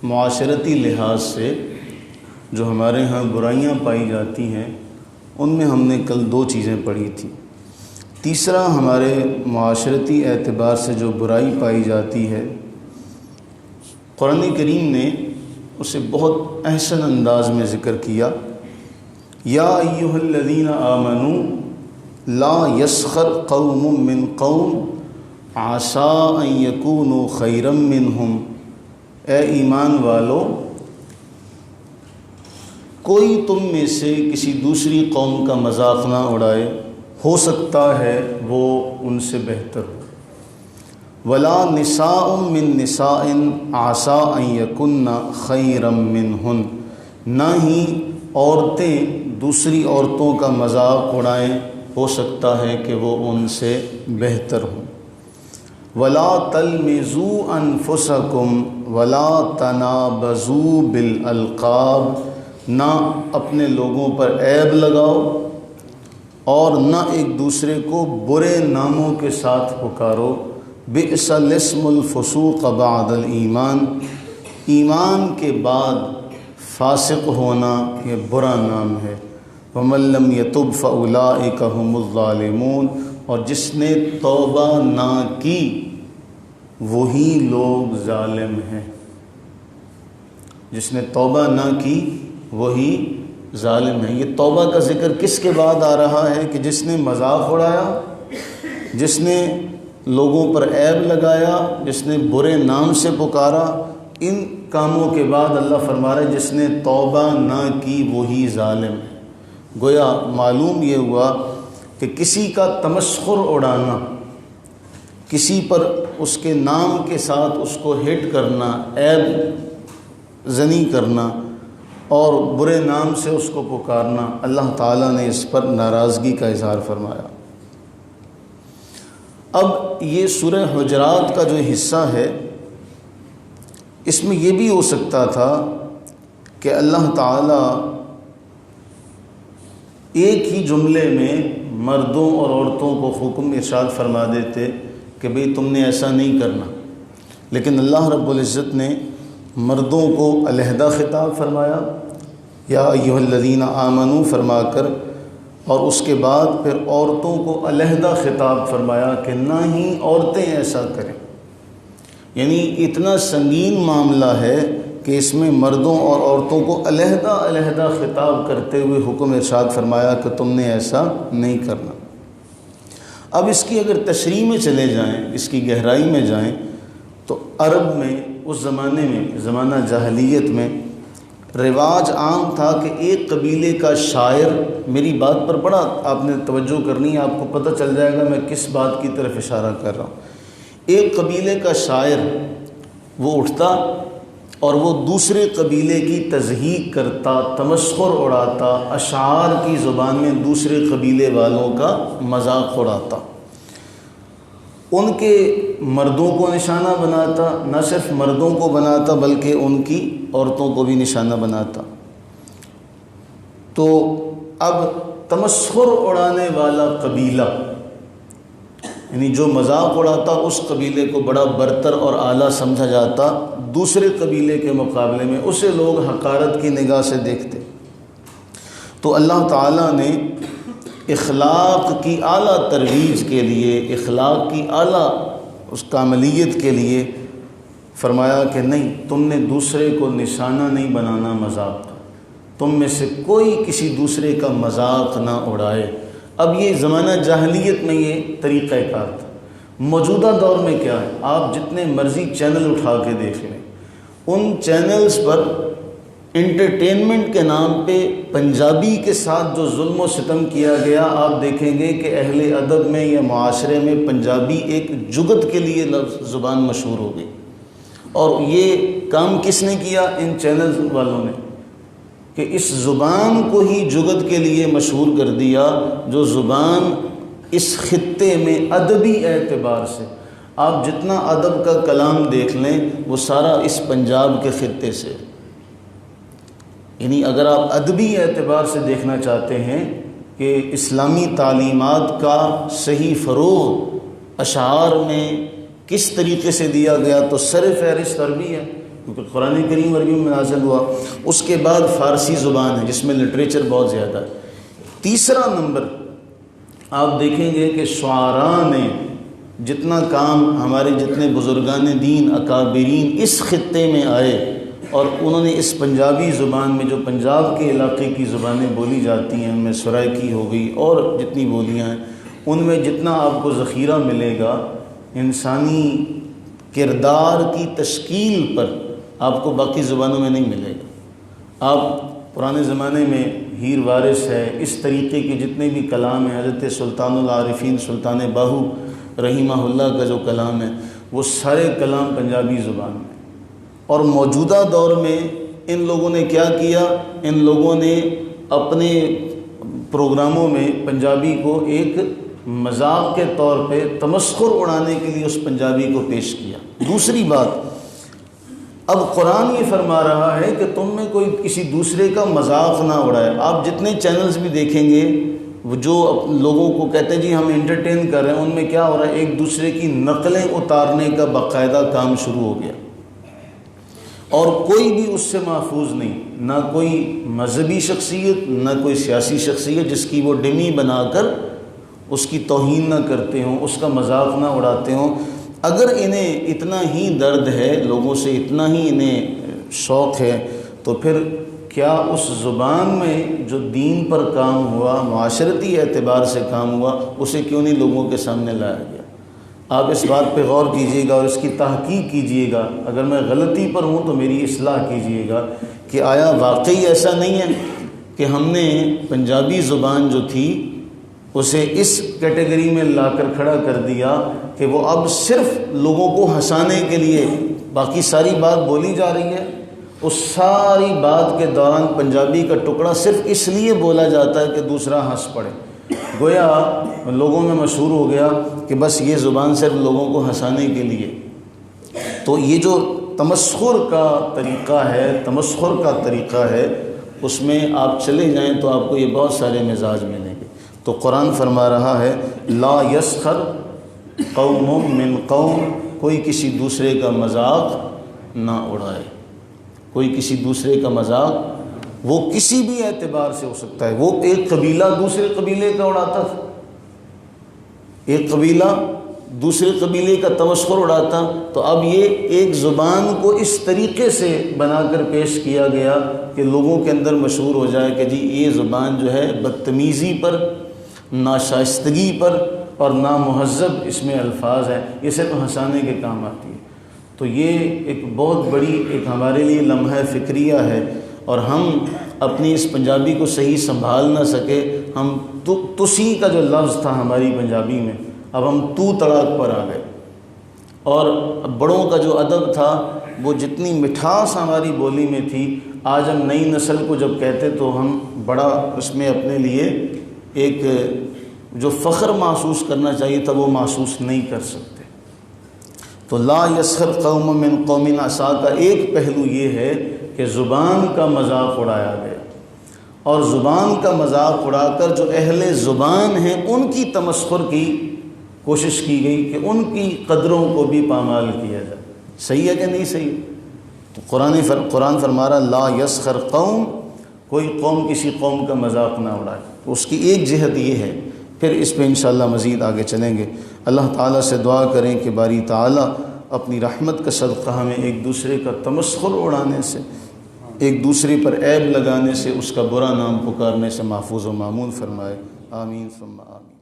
معاشرتی لحاظ سے جو ہمارے ہاں برائیاں پائی جاتی ہیں ان میں ہم نے کل 2 چیزیں پڑھی تھیں۔ تیسرا ہمارے معاشرتی اعتبار سے جو برائی پائی جاتی ہے، قرآن کریم نے اسے بہت احسن انداز میں ذکر کیا۔ یا ایھا الذین آمنوا لا یسخر قوم من قوم عسیٰ ان یکونوا خیرا منہم، اے ایمان والو، کوئی تم میں سے کسی دوسری قوم کا مذاق نہ اڑائے، ہو سکتا ہے وہ ان سے بہتر ہو۔ ولا نساء من نساء عسیٰ ان یکن خیرا منہن، نہ ہی عورتیں دوسری عورتوں کا مذاق اڑائیں، ہو سکتا ہے کہ وہ ان سے بہتر ہوں۔ ولا تلمزوا انفسکم ولا تنابزوا بالالقاب، نہ اپنے لوگوں پر عیب لگاؤ اور نہ ایک دوسرے کو برے ناموں کے ساتھ پکارو۔ بئس الاسم الفسوق بعد الایمان، ایمان کے بعد فاسق ہونا یہ برا نام ہے۔ ومن لم یتب فاولئک هم الظالمون، اور جس نے توبہ نہ کی وہی لوگ ظالم ہیں۔ جس نے توبہ نہ کی وہی ظالم ہے۔ یہ توبہ کا ذکر کس کے بعد آ رہا ہے؟ کہ جس نے مذاق اڑایا، جس نے لوگوں پر عیب لگایا، جس نے برے نام سے پکارا، ان کاموں کے بعد اللہ فرما رہا ہے جس نے توبہ نہ کی وہی ظالم ہے۔ گویا معلوم یہ ہوا کہ کسی کا تمسخر اڑانا، کسی پر اس کے نام کے ساتھ اس کو ہٹ کرنا، عیب زنی کرنا اور برے نام سے اس کو پکارنا، اللہ تعالیٰ نے اس پر ناراضگی کا اظہار فرمایا۔ اب یہ سورہ حجرات کا جو حصہ ہے، اس میں یہ بھی ہو سکتا تھا کہ اللہ تعالیٰ ایک ہی جملے میں مردوں اور عورتوں کو حکم ارشاد فرما دیتے کہ بھئی تم نے ایسا نہیں کرنا، لیکن اللہ رب العزت نے مردوں کو علیحدہ خطاب فرمایا، یا ایھا الذین آمنوا فرما کر، اور اس کے بعد پھر عورتوں کو علیحدہ خطاب فرمایا کہ نہ ہی عورتیں ایسا کریں۔ یعنی اتنا سنگین معاملہ ہے کہ اس میں مردوں اور عورتوں کو علیحدہ علیحدہ خطاب کرتے ہوئے حکم ارشاد فرمایا کہ تم نے ایسا نہیں کرنا۔ اب اس کی اگر تشریح میں چلے جائیں، اس کی گہرائی میں جائیں، تو عرب میں اس زمانے میں، زمانہ جاہلیت میں رواج عام تھا کہ ایک قبیلے کا شاعر، میری بات پر بڑا آپ نے توجہ کرنی ہے، آپ کو پتہ چل جائے گا میں کس بات کی طرف اشارہ کر رہا ہوں۔ ایک قبیلے کا شاعر وہ اٹھتا اور وہ دوسرے قبیلے کی تضحیک کرتا، تمسخر اڑاتا، اشعار کی زبان میں دوسرے قبیلے والوں کا مذاق اڑاتا، ان کے مردوں کو نشانہ بناتا، نہ صرف مردوں کو بناتا بلکہ ان کی عورتوں کو بھی نشانہ بناتا۔ تو اب تمسخر اڑانے والا قبیلہ، یعنی جو مذاق اڑاتا، اس قبیلے کو بڑا برتر اور اعلیٰ سمجھا جاتا، دوسرے قبیلے کے مقابلے میں اسے لوگ حقارت کی نگاہ سے دیکھتے۔ تو اللہ تعالیٰ نے اخلاق کی اعلیٰ ترویج کے لیے، اخلاق کی اعلیٰ اس کاملیت کے لیے فرمایا کہ نہیں، تم نے دوسرے کو نشانہ نہیں بنانا مذاق، تم میں سے کوئی کسی دوسرے کا مذاق نہ اڑائے۔ اب یہ زمانہ جاہلیت میں یہ طریقہ کار تھا۔ موجودہ دور میں کیا ہے؟ آپ جتنے مرضی چینل اٹھا کے دیکھ لیں، ان چینلز پر انٹرٹینمنٹ کے نام پہ پنجابی کے ساتھ جو ظلم و ستم کیا گیا، آپ دیکھیں گے کہ اہل ادب میں یا معاشرے میں پنجابی ایک جگت کے لیے لفظ زبان مشہور ہو گئی۔ اور یہ کام کس نے کیا؟ ان چینلز والوں نے، کہ اس زبان کو ہی جگت کے لیے مشہور کر دیا، جو زبان اس خطے میں ادبی اعتبار سے، آپ جتنا ادب کا کلام دیکھ لیں وہ سارا اس پنجاب کے خطے سے۔ یعنی اگر آپ ادبی اعتبار سے دیکھنا چاہتے ہیں کہ اسلامی تعلیمات کا صحیح فروغ اشعار میں کس طریقے سے دیا گیا، تو سر فہرست عربی ہے۔ کیونکہ قرآن کریم عربی میں نازل ہوا. اس کے بعد فارسی زبان ہے جس میں لٹریچر بہت زیادہ ہے. تیسرا نمبر آپ دیکھیں گے کہ شعراء نے جتنا کام، ہمارے جتنے بزرگان دین اکابرین اس خطے میں آئے اور انہوں نے اس پنجابی زبان میں، جو پنجاب کے علاقے کی زبانیں بولی جاتی ہیں، ان میں سرائکی ہو گئی اور جتنی بولیاں ہیں، ان میں جتنا آپ کو ذخیرہ ملے گا انسانی کردار کی تشکیل پر، آپ کو باقی زبانوں میں نہیں ملے گا. آپ پرانے زمانے میں ہیر وارث ہے، اس طریقے کے جتنے بھی کلام ہیں، حضرت سلطان العارفین سلطان باہو رحمہ اللہ کا جو کلام ہے، وہ سارے کلام پنجابی زبان میں. اور موجودہ دور میں ان لوگوں نے کیا کیا؟ ان لوگوں نے اپنے پروگراموں میں پنجابی کو ایک مذاق کے طور پہ تمسخر اڑانے کے لیے اس پنجابی کو پیش کیا. دوسری بات، اب قرآن یہ فرما رہا ہے کہ تم میں کوئی کسی دوسرے کا مذاق نہ اڑائے. آپ جتنے چینلز بھی دیکھیں گے وہ جو لوگوں کو کہتے ہیں جی ہم انٹرٹین کر رہے ہیں، ان میں کیا ہو رہا ہے؟ ایک دوسرے کی نقلیں اتارنے کا باقاعدہ کام شروع ہو گیا، اور کوئی بھی اس سے محفوظ نہیں، نہ کوئی مذہبی شخصیت نہ کوئی سیاسی شخصیت جس کی وہ ڈمی بنا کر اس کی توہین نہ کرتے ہوں، اس کا مذاق نہ اڑاتے ہوں. اگر انہیں اتنا ہی درد ہے، لوگوں سے اتنا ہی انہیں شوق ہے، تو پھر کیا اس زبان میں جو دین پر کام ہوا، معاشرتی اعتبار سے کام ہوا، اسے کیوں نہیں لوگوں کے سامنے لایا گیا؟ آپ اس بات پہ غور کیجئے گا اور اس کی تحقیق کیجئے گا. اگر میں غلطی پر ہوں تو میری اصلاح کیجئے گا کہ آیا واقعی ایسا نہیں ہے کہ ہم نے پنجابی زبان جو تھی اسے اس کیٹیگری میں لا کر کھڑا کر دیا کہ وہ اب صرف لوگوں کو ہنسانے کے لیے باقی ساری بات بولی جا رہی ہے. اس ساری بات کے دوران پنجابی کا ٹکڑا صرف اس لیے بولا جاتا ہے کہ دوسرا ہنس پڑے. گویا لوگوں میں مشہور ہو گیا کہ بس یہ زبان صرف لوگوں کو ہنسانے کے لیے. تو یہ جو تمسخر کا طریقہ ہے اس میں آپ چلے جائیں تو آپ کو یہ بہت سارے مزاج ملیں گے. تو قرآن فرما رہا ہے لا یسخر قوم من قوم، کوئی کسی دوسرے کا مذاق نہ اڑائے. کوئی کسی دوسرے کا مذاق، وہ کسی بھی اعتبار سے ہو سکتا ہے. وہ ایک قبیلہ دوسرے قبیلے کا اڑاتا تھا، ایک قبیلہ دوسرے قبیلے کا تمسخر اڑاتا، تو اب یہ ایک زبان کو اس طریقے سے بنا کر پیش کیا گیا کہ لوگوں کے اندر مشہور ہو جائے کہ جی یہ زبان جو ہے بدتمیزی پر، ناشائستگی پر اور نامہذب اس میں الفاظ ہیں، یہ صرف ہنسانے کے کام آتی ہے. تو یہ ایک بہت بڑی ایک ہمارے لیے لمحہ فکریہ ہے، اور ہم اپنی اس پنجابی کو صحیح سنبھال نہ سکے. ہم تسی کا جو لفظ تھا ہماری پنجابی میں، اب ہم تو تڑاک پر آ گئے. اور بڑوں کا جو ادب تھا، وہ جتنی مٹھاس ہماری بولی میں تھی، آج ہم نئی نسل کو جب کہتے تو ہم بڑا اس میں اپنے لیے ایک جو فخر محسوس کرنا چاہیے تھا وہ محسوس نہیں کر سکتے. تو لا یسخر قوم من قوم عسا کا ایک پہلو یہ ہے کہ زبان کا مذاق اڑایا گیا، اور زبان کا مذاق اڑا کر جو اہل زبان ہیں ان کی تمسخر کی کوشش کی گئی کہ ان کی قدروں کو بھی پامال کیا جائے. صحیح ہے کہ نہیں صحیح؟ تو قرآن فرما رہا لا یسخر قوم، کوئی قوم کسی قوم کا مذاق نہ اڑائے. تو اس کی ایک جہت یہ ہے. پھر اس پہ انشاءاللہ مزید آگے چلیں گے. اللہ تعالیٰ سے دعا کریں کہ باری تعالیٰ اپنی رحمت کا صدقہ ہمیں ایک دوسرے کا تمسخر اڑانے سے، ایک دوسرے پر عیب لگانے سے، اس کا برا نام پکارنے سے محفوظ و مامون فرمائے. آمین ثم آمین.